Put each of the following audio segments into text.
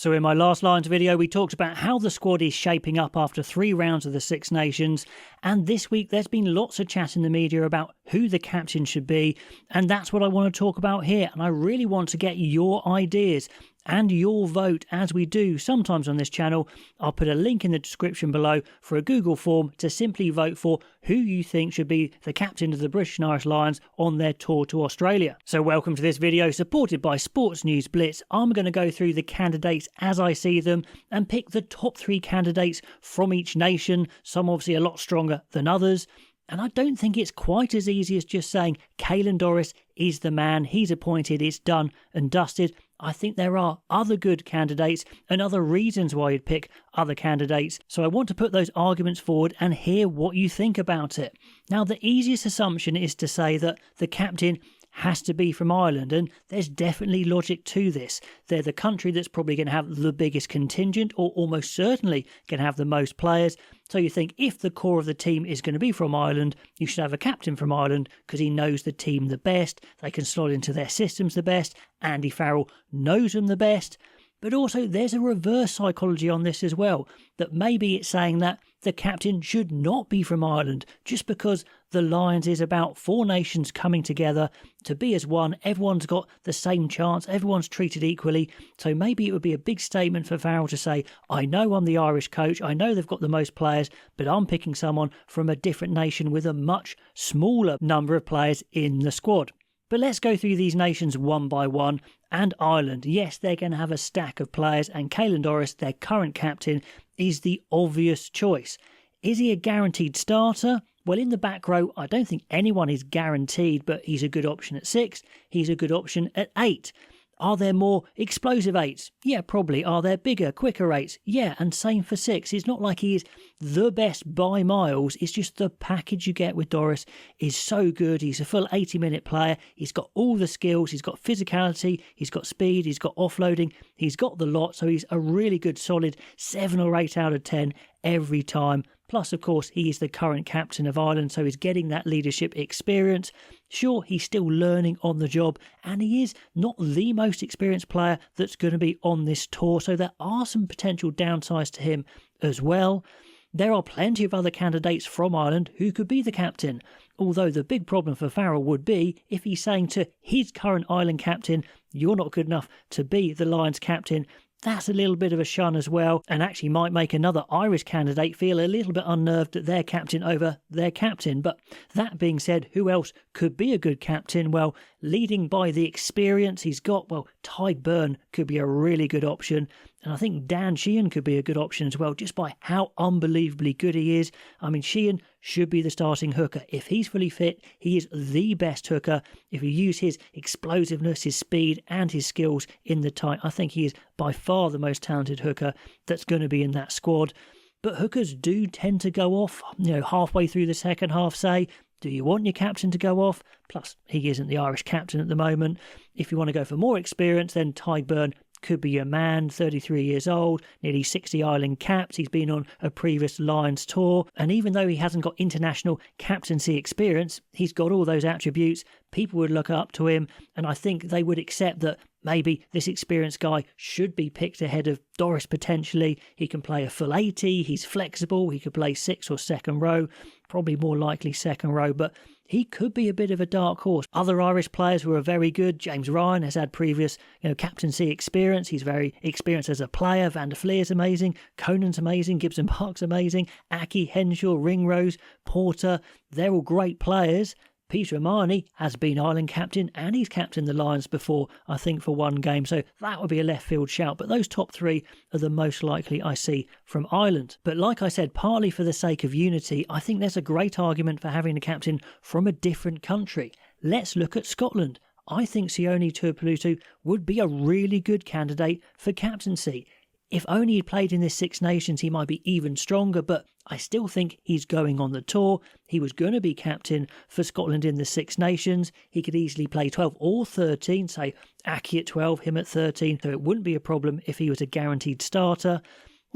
So in my last Lions video, we talked about how the squad is shaping up after 3 rounds of the Six Nations. And this week, there's been lots of chat in the media about who the captain should be. And that's what I want to talk about here. And I really want to get your ideas and your vote, as we do sometimes on this channel. I'll put a link in the description below for a Google form to simply vote for who you think should be the captain of the British and Irish Lions on their tour to Australia. So welcome to this video supported by Sports News Blitz. I'm going to go through the candidates as I see them and pick the top 3 candidates from each nation, some obviously a lot stronger than others. And I don't think it's quite as easy as just saying Caelan Doris is the man, he's appointed, it's done and dusted. I think there are other good candidates and other reasons why you'd pick other candidates. So I want to put those arguments forward and hear what you think about it. Now, the easiest assumption is to say that the captain has to be from Ireland, and there's definitely logic to this. They're the country that's probably going to have the biggest contingent, or almost certainly going to have the most players. So you think if the core of the team is going to be from Ireland, you should have a captain from Ireland because he knows the team the best, they can slot into their systems the best, Andy Farrell knows them the best. But also there's a reverse psychology on this as well, that maybe it's saying that the captain should not be from Ireland just because the Lions is about 4 nations coming together to be as one. Everyone's got the same chance, everyone's treated equally. So maybe it would be a big statement for Farrell to say, I know I'm the Irish coach, I know they've got the most players, but I'm picking someone from a different nation with a much smaller number of players in the squad. But let's go through these nations one by one. And Ireland, yes, they're going to have a stack of players, and Caelan Doris, their current captain, is the obvious choice. Is he a guaranteed starter? Well, in the back row, I don't think anyone is guaranteed, but he's a good option at 6. He's a good option at 8. Are there more explosive 8s? Yeah, probably. Are there bigger, quicker 8s? Yeah, and same for 6. It's not like he is the best by miles. It's just the package you get with Doris is so good. He's a full 80-minute player. He's got all the skills. He's got physicality. He's got speed. He's got offloading. He's got the lot. So he's a really good, solid 7 or 8 out of 10 every time. Plus, of course, he is the current captain of Ireland, so he's getting that leadership experience. Sure, he's still learning on the job, and he is not the most experienced player that's going to be on this tour, so there are some potential downsides to him as well. There are plenty of other candidates from Ireland who could be the captain, although the big problem for Farrell would be if he's saying to his current Ireland captain, you're not good enough to be the Lions captain. That's a little bit of a shun as well, and actually might make another Irish candidate feel a little bit unnerved at their captain over their captain. But that being said, who else could be a good captain? Well, leading by the experience he's got, well, Tadhg Beirne could be a really good option. And I think Dan Sheehan could be a good option as well, just by how unbelievably good he is. I mean, Sheehan should be the starting hooker. If he's fully fit, he is the best hooker. If you use his explosiveness, his speed and his skills in the tight, I think he is by far the most talented hooker that's going to be in that squad. But hookers do tend to go off, halfway through the second half, say. Do you want your captain to go off? Plus, he isn't the Irish captain at the moment. If you want to go for more experience, then Tadhg Beirne could be your man, 33 years old, nearly 60 Ireland caps. He's been on a previous Lions tour. And even though he hasn't got international captaincy experience, he's got all those attributes. People would look up to him. And I think they would accept that maybe this experienced guy should be picked ahead of Doris potentially. He can play a full 80. He's flexible. He could play 6 or second row. Probably more likely second row. But he could be a bit of a dark horse. Other Irish players who are very good. James Ryan has had previous captaincy experience. He's very experienced as a player. Van der Fleer's amazing. Conan's amazing. Gibson Park's amazing. Aki, Henshaw, Ringrose, Porter. They're all great players. Peter O'Mahony has been Ireland captain and he's captained the Lions before, I think, for one game. So that would be a left field shout. But those top 3 are the most likely I see from Ireland. But like I said, partly for the sake of unity, I think there's a great argument for having a captain from a different country. Let's look at Scotland. I think Sione Tuipulotu would be a really good candidate for captaincy. If only he'd played in this Six Nations, he might be even stronger, but I still think he's going on the tour. He was going to be captain for Scotland in the Six Nations. He could easily play 12 or 13, say Aki at 12, him at 13, so it wouldn't be a problem if he was a guaranteed starter.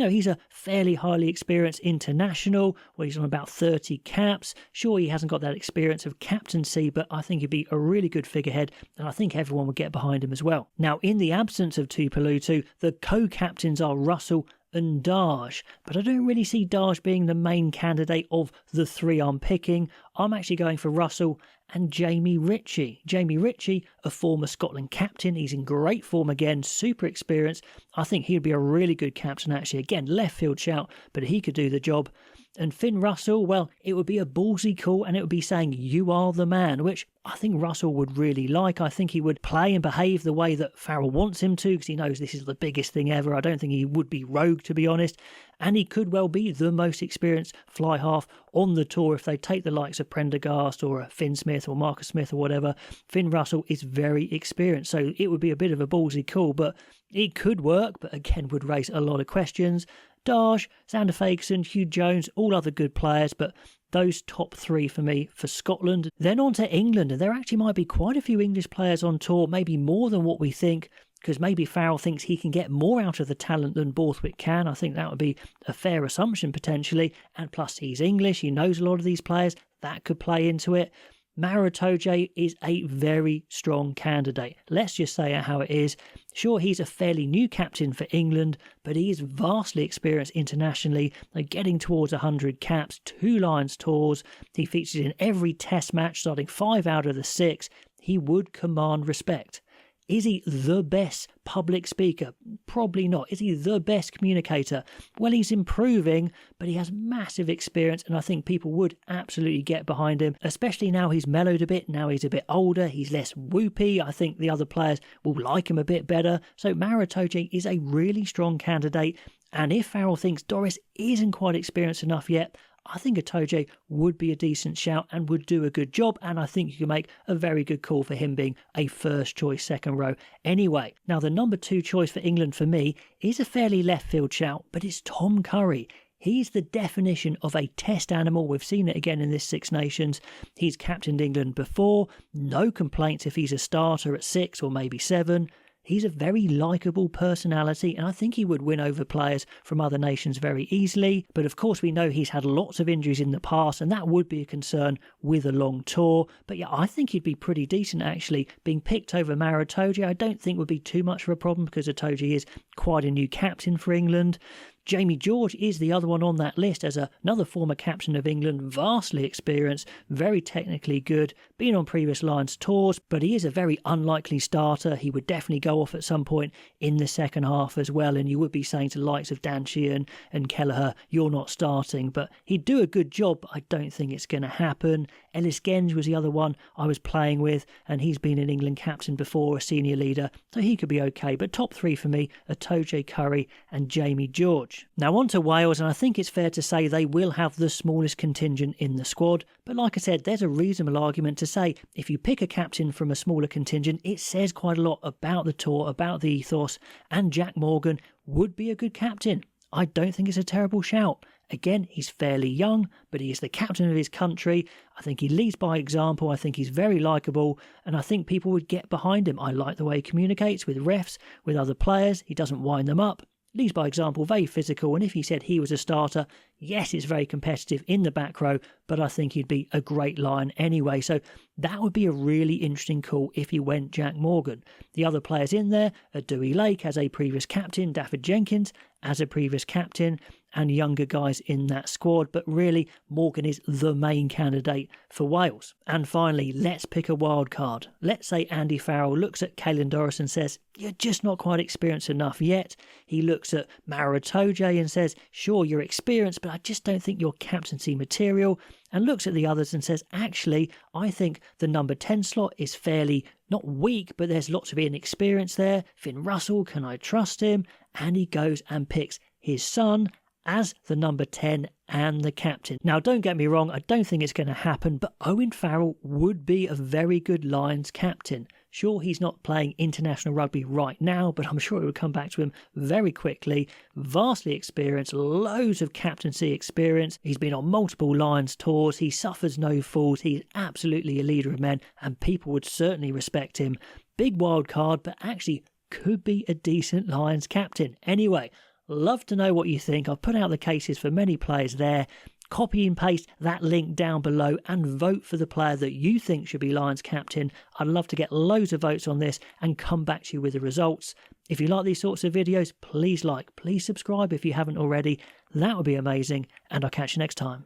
He's a fairly highly experienced international. Well, he's on about 30 caps. Sure, he hasn't got that experience of captaincy, but I think he'd be a really good figurehead, and I think everyone would get behind him as well. Now, in the absence of Tuipulotu, the co-captains are Russell and Darge, but I don't really see Darge being the main candidate of the three I'm picking. I'm actually going for Russell and Jamie Ritchie. Jamie Ritchie, a former Scotland captain. He's in great form again, super experienced. I think he'd be a really good captain, actually. Again, left field shout, but he could do the job. And Finn Russell, well, it would be a ballsy call, and it would be saying, you are the man, which I think Russell would really like. I think he would play and behave the way that Farrell wants him to, because he knows this is the biggest thing ever. I don't think he would be rogue, to be honest. And he could well be the most experienced fly half on the tour if they take the likes of Prendergast or Finn Smith or Marcus Smith or whatever. Finn Russell is very experienced, so it would be a bit of a ballsy call, but it could work, but again would raise a lot of questions. Darge, Xander Fagerson, Hugh Jones, all other good players, but those top three for me for Scotland. Then on to England, and there actually might be quite a few English players on tour, maybe more than what we think, because maybe Farrell thinks he can get more out of the talent than Borthwick can. I think that would be a fair assumption potentially, and plus he's English, he knows a lot of these players, that could play into it. Maro Itoje is a very strong candidate. Let's just say it how it is. Sure, he's a fairly new captain for England, but he is vastly experienced internationally. They're getting towards 100 caps, 2 Lions tours. He features in every test match, starting 5 out of the 6. He would command respect. Is he the best public speaker? Probably not. Is he the best communicator? Well, he's improving, but he has massive experience, and I think people would absolutely get behind him, especially now he's mellowed a bit, now he's a bit older, he's less whoopy. I think the other players will like him a bit better. So Maro Itoje is a really strong candidate, and if Farrell thinks Doris isn't quite experienced enough yet, I think Itoje would be a decent shout and would do a good job, and I think you can make a very good call for him being a first choice second row anyway. Now, the number 2 choice for England for me is a fairly left field shout, but it's Tom Curry. He's the definition of a test animal. We've seen it again in this Six Nations. He's captained England before. No complaints if he's a starter at 6 or maybe 7. He's a very likeable personality, and I think he would win over players from other nations very easily. But of course, we know he's had lots of injuries in the past, and that would be a concern with a long tour. But yeah, I think he'd be pretty decent, actually. Being picked over Maro Itoje, I don't think would be too much of a problem, because Itoje is quite a new captain for England. Jamie George is the other one on that list as another former captain of England, vastly experienced, very technically good, been on previous Lions tours, but he is a very unlikely starter. He would definitely go off at some point in the second half as well, and you would be saying to the likes of Dan Sheehan and Kelleher, you're not starting, but he'd do a good job, but I don't think it's going to happen. Ellis Genge was the other one I was playing with, and he's been an England captain before, a senior leader, so he could be okay. But top 3 for me are Itoje, Curry and Jamie George. Now on to Wales, and I think it's fair to say they will have the smallest contingent in the squad, but like I said, there's a reasonable argument to say if you pick a captain from a smaller contingent, it says quite a lot about the tour, about the ethos, and Jack Morgan would be a good captain. I don't think it's a terrible shout. Again, he's fairly young, but he is the captain of his country. I think he leads by example. I think he's very likeable, and I think people would get behind him. I like the way he communicates with refs, with other players. He doesn't wind them up. Leads by example, very physical, and if he said he was a starter, yes, it's very competitive in the back row, but I think he'd be a great Lion anyway. So that would be a really interesting call if he went Jack Morgan. The other players in there are Dewey Lake as a previous captain, Dafford Jenkins as a previous captain, and younger guys in that squad, but really Morgan is the main candidate for Wales. And finally, let's pick a wild card. Let's say Andy Farrell looks at Caelan Doris and says, you're just not quite experienced enough yet. He looks at Maro Itoje and says, sure, you're experienced, but I just don't think you're captaincy material. And looks at the others and says, actually, I think the number 10 slot is fairly, not weak, but there's lots of inexperience there. Finn Russell, can I trust him? And he goes and picks his son as the number 10 and the captain. Now, don't get me wrong, I don't think it's going to happen, but Owen Farrell would be a very good Lions captain. Sure, he's not playing international rugby right now, but I'm sure it would come back to him very quickly. Vastly experienced, loads of captaincy experience. He's been on multiple Lions tours. He suffers no fools. He's absolutely a leader of men, and people would certainly respect him. Big wild card, but actually could be a decent Lions captain. Anyway, Love to know what you think. I've put out the cases for many players there. Copy and paste that link down below and vote for the player that you think should be Lions captain. I'd love to get loads of votes on this and come back to you with the results. If you like these sorts of videos, please subscribe if you haven't already. That would be amazing, and I'll catch you next time.